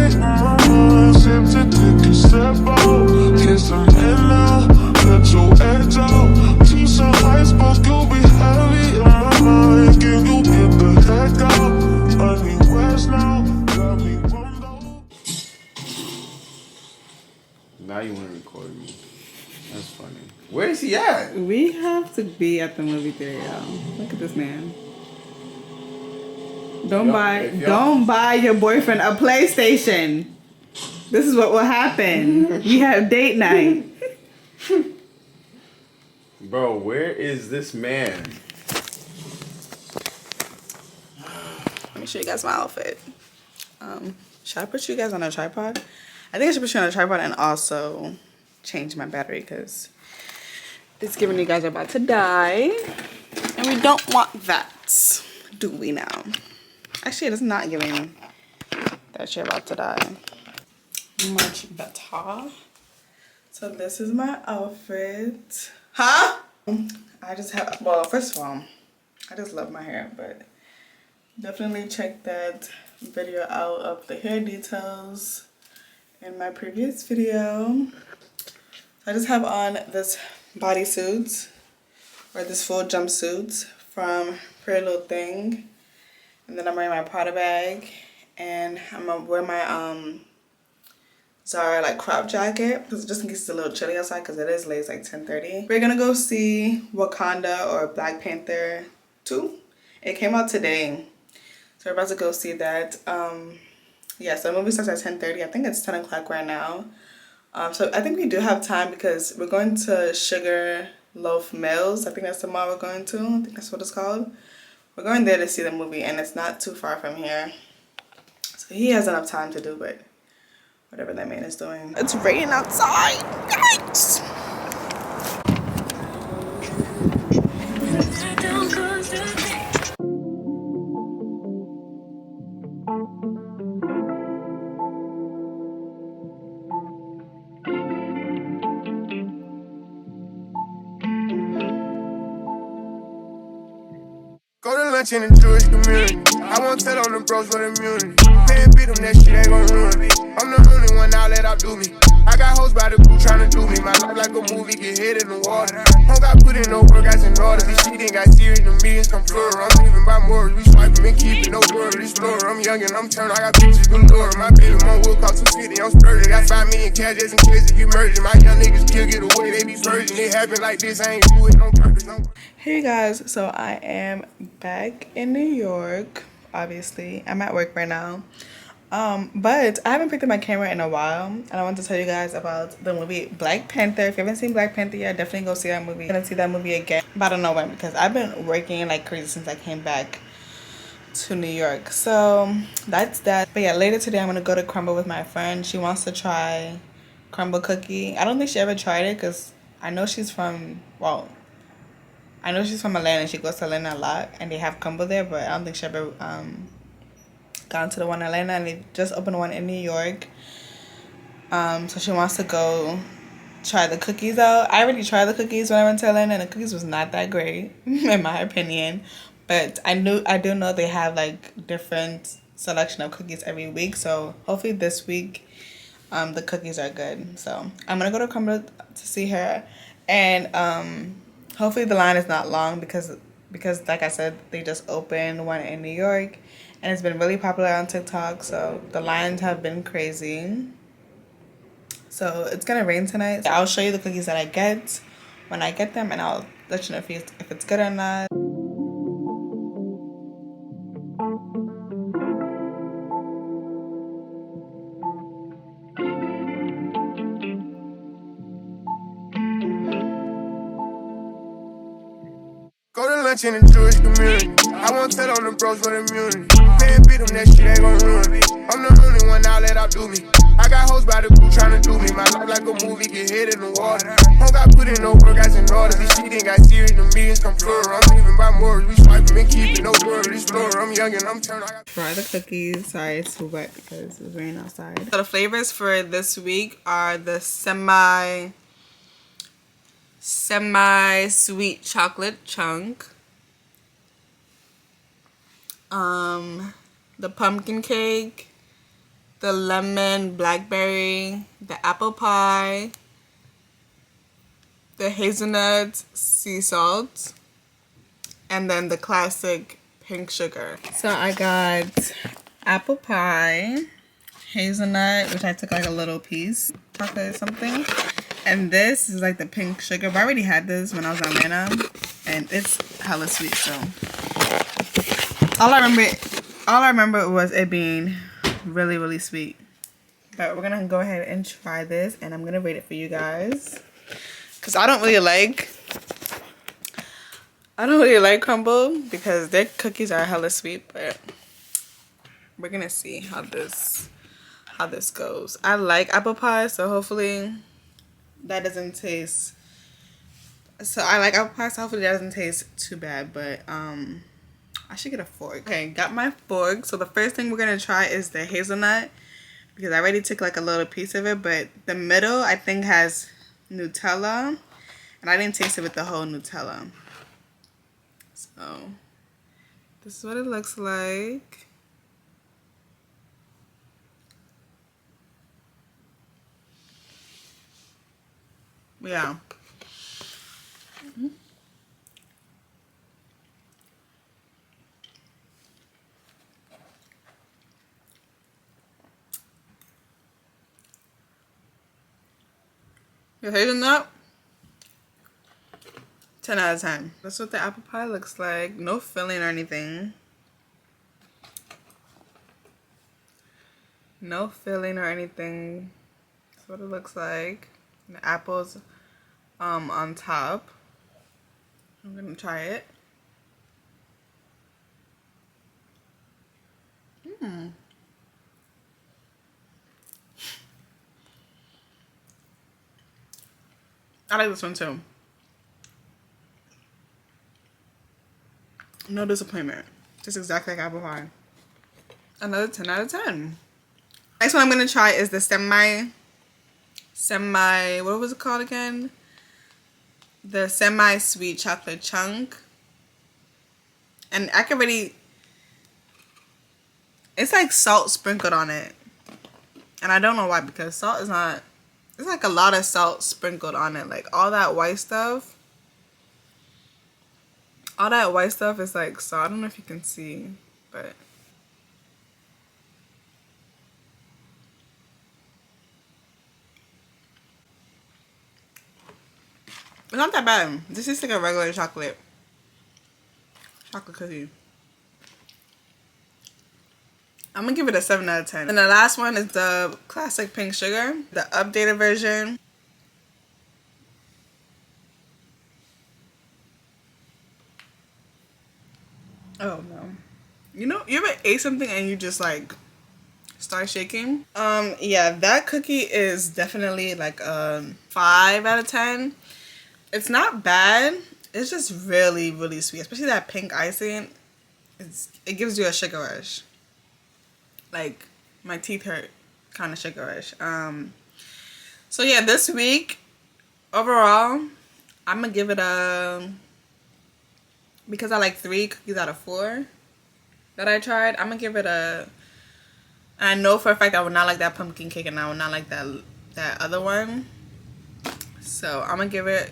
Seem to take a step out, kiss some in now, let your edge out. To some iceberg, you'll be heavy in my mind. Can you get the heck out? I need rest now, got me bummed out. Now you want to record me. That's funny. Where is he at? We have to be at the movie theater, y'all. Look at this man. Don't buy your boyfriend a PlayStation. This is what will happen. We have date night. Bro, where is this man? Let me show you guys my outfit. Should I put you guys on a tripod? I think I should put you on a tripod and also change my battery because it's giving you guys are about to die. And we don't want that, do we now? Actually, it's not giving that you're about to die. Much better. So this is my outfit. Huh? I just have, well, first of all, I just love my hair, but definitely check that video out of the hair details in my previous video. I just have on this bodysuit, or this full jumpsuit from Pretty Little Thing. And then I'm wearing my Prada bag, and I'm gonna wear my Zara like crop jacket, just in case it's a little chilly outside, because it is late, it's like 10:30. We're gonna go see Wakanda or Black Panther 2. It came out today, so we're about to go see that. Yeah, so the movie starts at 10:30. I think it's 10 o'clock right now. So I think we do have time because we're going to Sugar Loaf Mills. I think that's the mall we're going to. I think that's what it's called. We're going there to see the movie, and it's not too far from here. So he has enough time to do, but whatever that man is doing. It's raining outside. Yikes! Go to lunch in the Jewish community. I won't tell on the bros with immunity. Paying beat them, that shit ain't gon' ruin me. I'm the only one out let outdo me. I got hoes by the pool tryna do me. My life like a movie, get hit in the water. Don't got put in no work, guys in order. This shit ain't got serious, the meetings come plural. I'm leaving by more, we swiping and keeping no door. Explorer, I'm young and I'm turned, I got pictures galore. My baby mom will cost 250, I'm splurging. Got 5 million cash just in case if you merging. My young niggas still get away, they be virgin. It happen like this, I ain't do it on purpose. Hey guys, so I am back in New York. Obviously, I'm at work right now. But I haven't picked up my camera in a while, and I want to tell you guys about the movie Black Panther. If you haven't seen Black Panther yet, definitely go see that movie. I'm gonna see that movie again, but I don't know when, because I've been working like crazy since I came back to New York. So that's that. But yeah, later today I'm gonna go to Crumbl with my friend. She wants to try Crumbl cookie. I don't think she ever tried it because I know she's from, well, I know she's from Atlanta and she goes to Atlanta a lot, and they have Crumbl there, but I don't think she ever gone to the one in Atlanta, and they just opened one in New York. So she wants to go try the cookies out. I already tried the cookies when I went to Atlanta, and the cookies was not that great in my opinion. But I do know they have like different selection of cookies every week. So hopefully this week the cookies are good. So I'm gonna go to Crumbl to see her, and hopefully the line is not long because like I said, they just opened one in New York, and it's been really popular on TikTok. So the lines have been crazy. So it's gonna rain tonight. I'll show you the cookies that I get when I get them, and I'll let you know if it's good or not. Go to lunch in the Jewish community. I won't tell on the bros with immunity. Paying beat them, that shit ain't gon' ruin me. I'm the only one out let outdo me. I got hoes by the pool tryna do me. My life like a movie, get hit in the water. Don't got put in no work, guys in order. This shit ain't got serious, the meetings come plural. I'm leaving by more, we swiping and keeping no door. Explorer, I'm young and I'm turned. Try the cookies. Sorry, it's too wet because it's raining outside. So the flavors for this week are the semi-sweet chocolate chunk, the pumpkin cake, the lemon blackberry, the apple pie, the hazelnut sea salt, and then the classic pink sugar. So I got apple pie, hazelnut, which I took like a little piece, chocolate or something. And this is like the pink sugar. But I already had this when I was in Atlanta, and it's hella sweet. So all I remember was it being really, really sweet. But we're gonna go ahead and try this, and I'm gonna rate it for you guys, cause I don't really like Crumbl because their cookies are hella sweet. But we're gonna see how this goes. I like apple pie, so hopefully that doesn't taste. So I like apple pie, so hopefully that doesn't taste too bad. But I should get a fork. Okay, got my fork. So the first thing we're gonna try is the hazelnut, because I already took like a little piece of it, but the middle I think has Nutella, and I didn't taste it with the whole Nutella. So this is what it looks like. Yeah. The hazelnut, 10 out of 10. That's what the apple pie looks like. No filling or anything. No filling or anything. That's what it looks like. The apples on top. I'm gonna try it. I like this one too. No disappointment. Just exactly like apple pie. Another 10 out of 10. Next one I'm gonna try is the semi, what was it called again? The semi-sweet chocolate chunk. And I can really, it's like salt sprinkled on it. And I don't know why, because salt is not, it's like a lot of salt sprinkled on it. Like all that white stuff. All that white stuff is like salt. I don't know if you can see, but it's not that bad. This is like a regular chocolate cookie. I'm gonna give it a 7 out of 10. And the last one is the classic pink sugar, the updated version. Oh no. You know, you ever ate something and you just like start shaking? Yeah, that cookie is definitely like a 5 out of 10. It's not bad. It's just really, really sweet, especially that pink icing. It gives you a sugar rush. Like my teeth hurt kind of sugar rush. So yeah, this week overall I'm gonna give it a, because I like 3 cookies out of 4 that I tried, I'm gonna give it a, I know for a fact I would not like that pumpkin cake, and I would not like that other one. So I'm gonna give it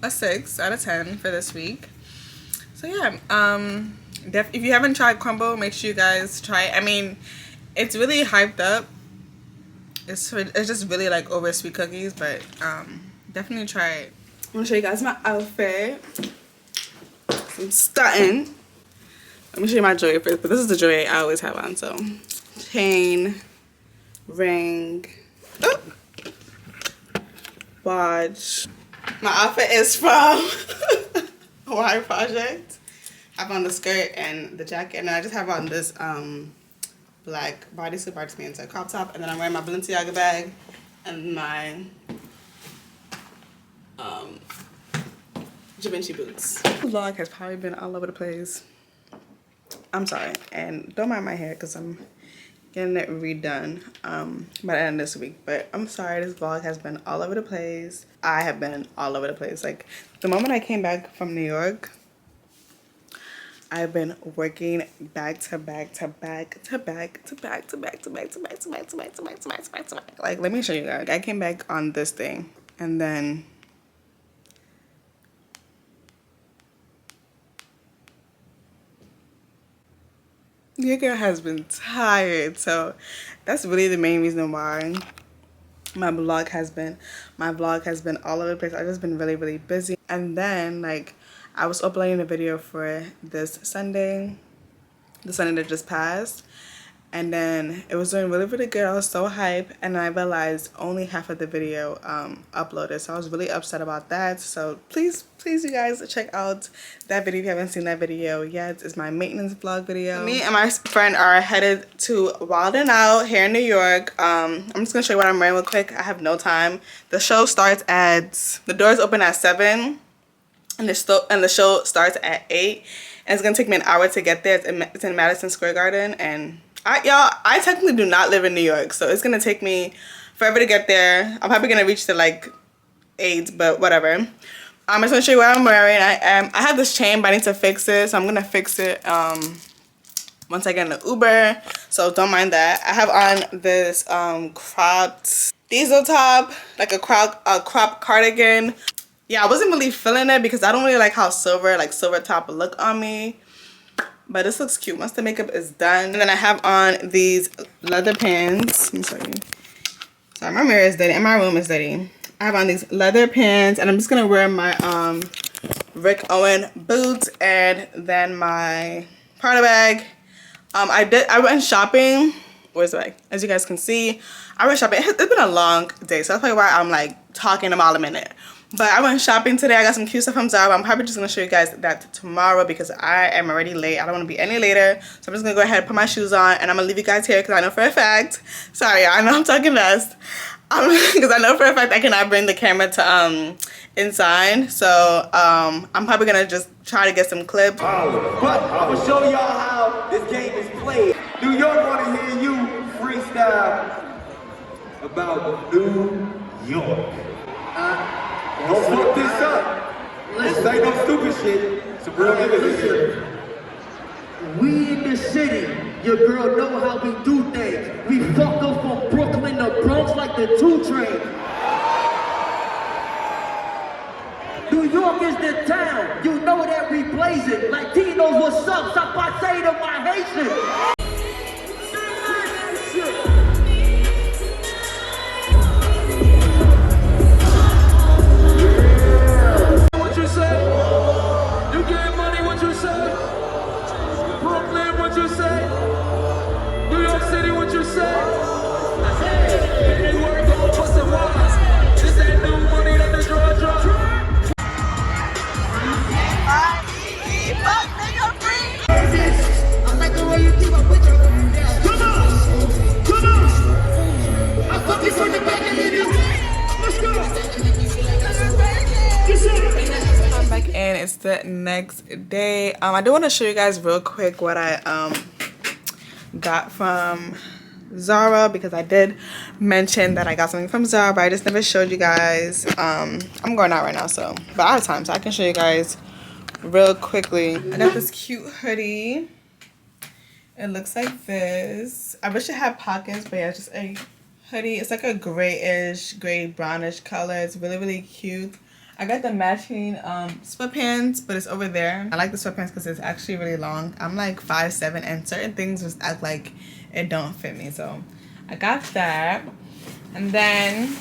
a 6 out of 10 for this week. So yeah, if you haven't tried Crumbl, make sure you guys try it. I mean, it's really hyped up. It's just really like over sweet cookies, but definitely try it. I'm gonna show you guys my outfit. I'm starting. Let me show you my jewelry first, but this is the jewelry I always have on. So chain, ring, watch. My outfit is from Hawaii Project. I have on the skirt and the jacket, and I just have on this black bodysuit, means a crop top, and then I'm wearing my Balenciaga bag and my Givenchy boots. The vlog has probably been all over the place. I'm sorry, and don't mind my hair because I'm getting it redone by the end of this week. But I'm sorry, this vlog has been all over the place. I have been all over the place. Like the moment I came back from New York, I've been working back to back to back to back to back to back to back to back to back to back to back to back to back to back. Like, let me show you guys. I came back on this thing, and then your girl has been tired. So that's really the main reason why my vlog has been all over the place. I've just been really busy. And then, like, I was uploading a video for this Sunday, the Sunday that just passed, and then it was doing really good. I was so hyped, and I realized only half of the video uploaded, so I was really upset about that. So please you guys check out that video if you haven't seen that video yet. It's my maintenance vlog video. Me and my friend are headed to Wild 'N Out here in New York. I'm just gonna show you what I'm wearing real quick. I have no time. The show starts at, the doors open at 7, and the show starts at 8, and it's gonna take me an hour to get there. It's in Madison Square Garden, and I technically do not live in New York, so it's gonna take me forever to get there. I'm probably gonna reach to like 8, but whatever. I'm just gonna show you what I'm wearing. I have this chain, but I need to fix it, so I'm gonna fix it once I get in the Uber, so don't mind that. I have on this cropped diesel top, like a crop cardigan. Yeah, I wasn't really feeling it because I don't really like how silver top look on me. But this looks cute once the makeup is done. And then I have on these leather pants. I'm sorry. Sorry, my mirror is dirty and my room is dirty. I have on these leather pants, and I'm just gonna wear my Rick Owen boots and then my Prada bag. I went shopping. Where's the bag? As you guys can see, I went shopping. It's been a long day, so that's probably why I'm like talking about a minute. But I went shopping today. I got some cute stuff from Zara. I'm probably just going to show you guys that tomorrow because I am already late. I don't want to be any later. So I'm just going to go ahead and put my shoes on. And I'm going to leave you guys here because I know for a fact. Sorry, I know I'm talking fast. Because I know for a fact I cannot bring the camera to inside. So I'm probably going to just try to get some clips. But I'm going to show y'all how this game is played. New York want to hear you freestyle about New York. Don't fuck this up. This ain't no stupid shit. Some real niggas in here. We in the city. Your girl know how we do things. We fuck up from Brooklyn to Bronx like the 2 train. New York is the town. You know that we blazing. Latinos, what's up? Stop by say to my Haitian. I'm back in. It's the next day. I do want to show you guys real quick what I got from Zara, because I did mention that I got something from Zara, but I just never showed you guys. I'm going out right now, so but I have time, so I can show you guys real quickly. I got this cute hoodie. It looks like this. I wish it had pockets, but yeah, it's just a hoodie. It's like a gray brownish color. It's really cute. I got the matching sweatpants, but it's over there. I like the sweatpants because it's actually really long. I'm like 5'7", and certain things just act like it don't fit me, so I got that. And then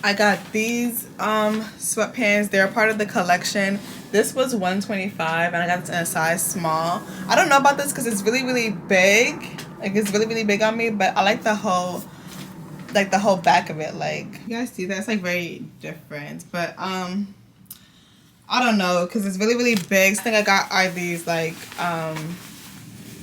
I got these sweatpants. They're part of the collection. This was $125, and I got it in a size small. I don't know about this because it's really big. Like, it's really big on me, but I like the whole back of it. Like, you guys see that? It's like very different, but I don't know, because it's really big. So I think I got are these like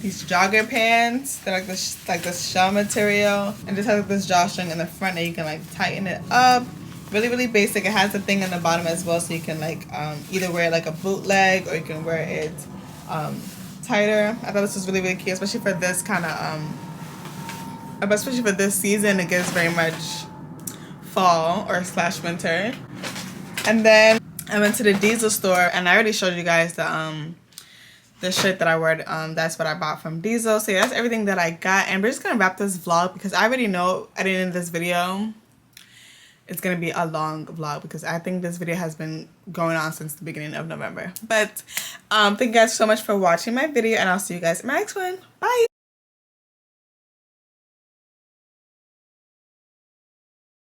these jogger pants. They're like this shell material, and just has like this drawstring in the front that you can like tighten it up. Really basic. It has a thing in the bottom as well, so you can like either wear like a bootleg or you can wear it tighter. I thought this was really cute, especially for this kind of especially for this season. It gives very much fall or / winter. And then I went to the Diesel store, and I already showed you guys the shirt that I wore, that's what I bought from Diesel. So yeah, that's everything that I got, and we're just gonna wrap this vlog because I already know at the end of this video it's gonna be a long vlog because I think this video has been going on since the beginning of November. But thank you guys so much for watching my video, and I'll see you guys in my next one. Bye.